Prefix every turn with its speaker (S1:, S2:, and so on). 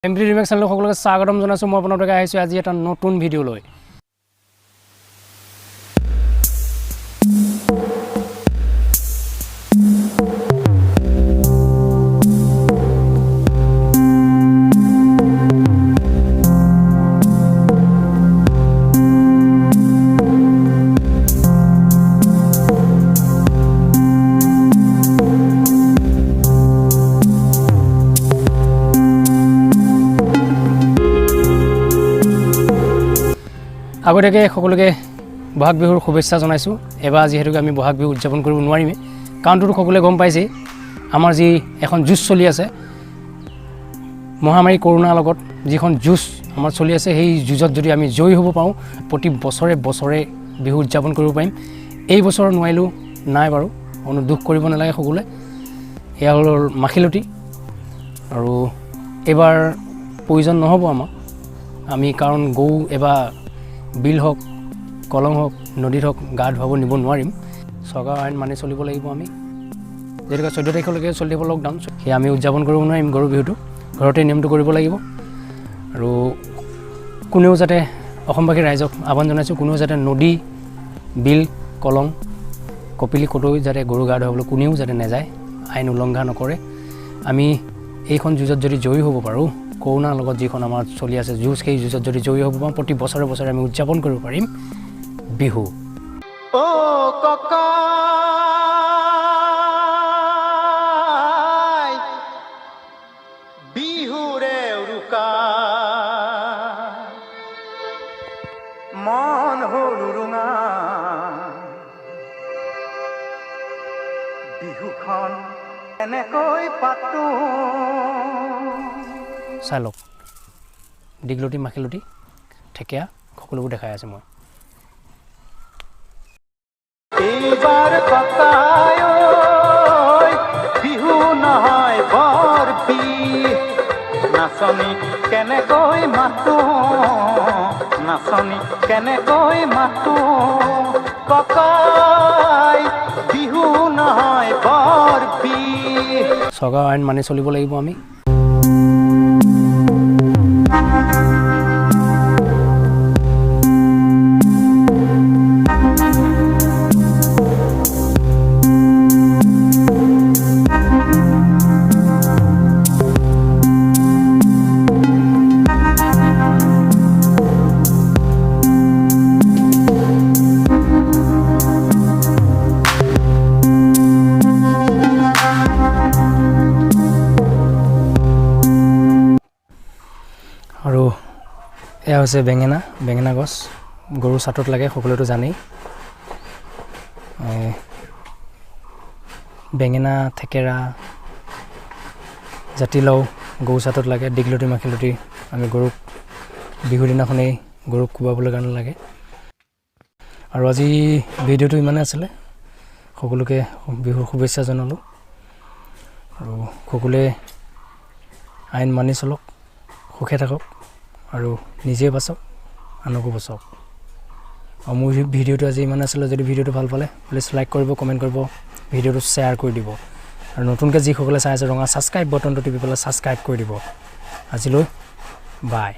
S1: MP ৰিমেক্স channel সকলোকে স্বাগতম জনাইছোঁ। মই আপোনালোকে আহিছোঁ আজি এটা নতুন ভিডিঅ' লৈ। আগতীয়াকৈ সকলোকে বহাগ বিহুৰ শুভেচ্ছা জনাইছোঁ। এবাৰ যিহেতুকে আমি বহাগ বিহু উদযাপন কৰিব নোৱাৰিমেই, কাৰণটোতো সকলোৱে গম পাইছেই। আমাৰ যি এখন যুঁজ চলি আছে মহামাৰী কৰোণাৰ লগত, যিখন যুঁজ আমাৰ চলি আছে, সেই যুঁজত যদি আমি জয়ী হ'ব পাৰোঁ, প্ৰতি বছৰে বছৰে বিহু উদযাপন কৰিব পাৰিম। এই বছৰ নোৱাৰিলোঁ নাই বাৰু, কোনো দুখ কৰিব নালাগে সকলোৱে। এয়া হ'ল মাখিলতী, আৰু এইবাৰ প্ৰয়োজন নহ'ব আমাক, আমি কাৰণ গৰু এবাৰ বিল হওক, কলং হওক, নদীত হওক গা ধুৱাব নিব নোৱাৰিম। চৰকাৰৰ আইন মানি চলিব লাগিব আমি। যিহেতুকে 14 তাৰিখলৈকে চলি থাকিব লকডাউন, সেয়া আমি উদযাপন কৰিব নোৱাৰিম গৰু বিহুটো। ঘৰতে নিয়মটো কৰিব লাগিব। আৰু কোনেও যাতে, অসমবাসী ৰাইজক আহ্বান জনাইছোঁ, কোনেও যাতে নদী, বিল, কলং, কপিলি ক'তো যাতে গৰু গা ধুৱাবলৈ কোনেও যাতে নাযায়, আইন উলংঘা নকৰে। আমি এইখন যুঁজত যদি জয়ী হ'ব পাৰোঁ, কৰোণাৰ লগত যিখন আমাৰ চলি আছে যুঁজ, সেই যুঁজত যদি জয়ী হ'ব পাৰোঁ, প্ৰতি বছৰে বছৰে আমি উদযাপন কৰিব পাৰিম বিহু।
S2: বিহুৰে উৰুকা মন হ'ল উৰুঙা, বিহুখন এনেকৈ পাতো।
S1: চাই লওক, দীঘলতি, মাখিলতী, ঠেকীয়া সকলোবোৰ দেখাই আছে মই।
S2: এইবাৰ ককাই বিহু নহয় বৰ বিহ, নাচনী কেনেকৈ মাতো, নাচনী কেনেকৈ মাতো। ককাই বিহু নহয় বৰ বিহ।
S1: চৰকাৰৰ আইন মানি চলিব লাগিব আমি। আৰু এয়া হৈছে বেঙেনা গছ, গৰু চাটত লাগে, সকলোৱেতো জানেই। বেঙেনা, থেকেৰা, জাতিলাও গৰু চাটত লাগে। দীঘলতি, মাখিলতী আমি গৰুক বিহুৰ দিনাখনেই গৰুক কোবাবলৈ কাৰণে লাগে। আৰু আজি ভিডিঅ'টো ইমানেই আছিলে, সকলোকে বিহুৰ শুভেচ্ছা জনালোঁ। আৰু সকলোৱে আইন মানি চলক, সুখে থাকক, আৰু নিজে বাচক, আনকো বচাওক। আৰু মোৰ ভিডিঅ'টো আজি ইমান আছিলে। যদি ভিডিঅ'টো ভাল পালে প্লিজ লাইক কৰিব, কমেণ্ট কৰিব, ভিডিঅ'টো শ্বেয়াৰ কৰি দিব। আৰু নতুনকৈ যিসকলে চাই আছে, ৰঙা ছাবস্ক্ৰাইব বটনটো টিপি পেলাই ছাবস্ক্ৰাইব কৰি দিব। আজিলৈ বাই।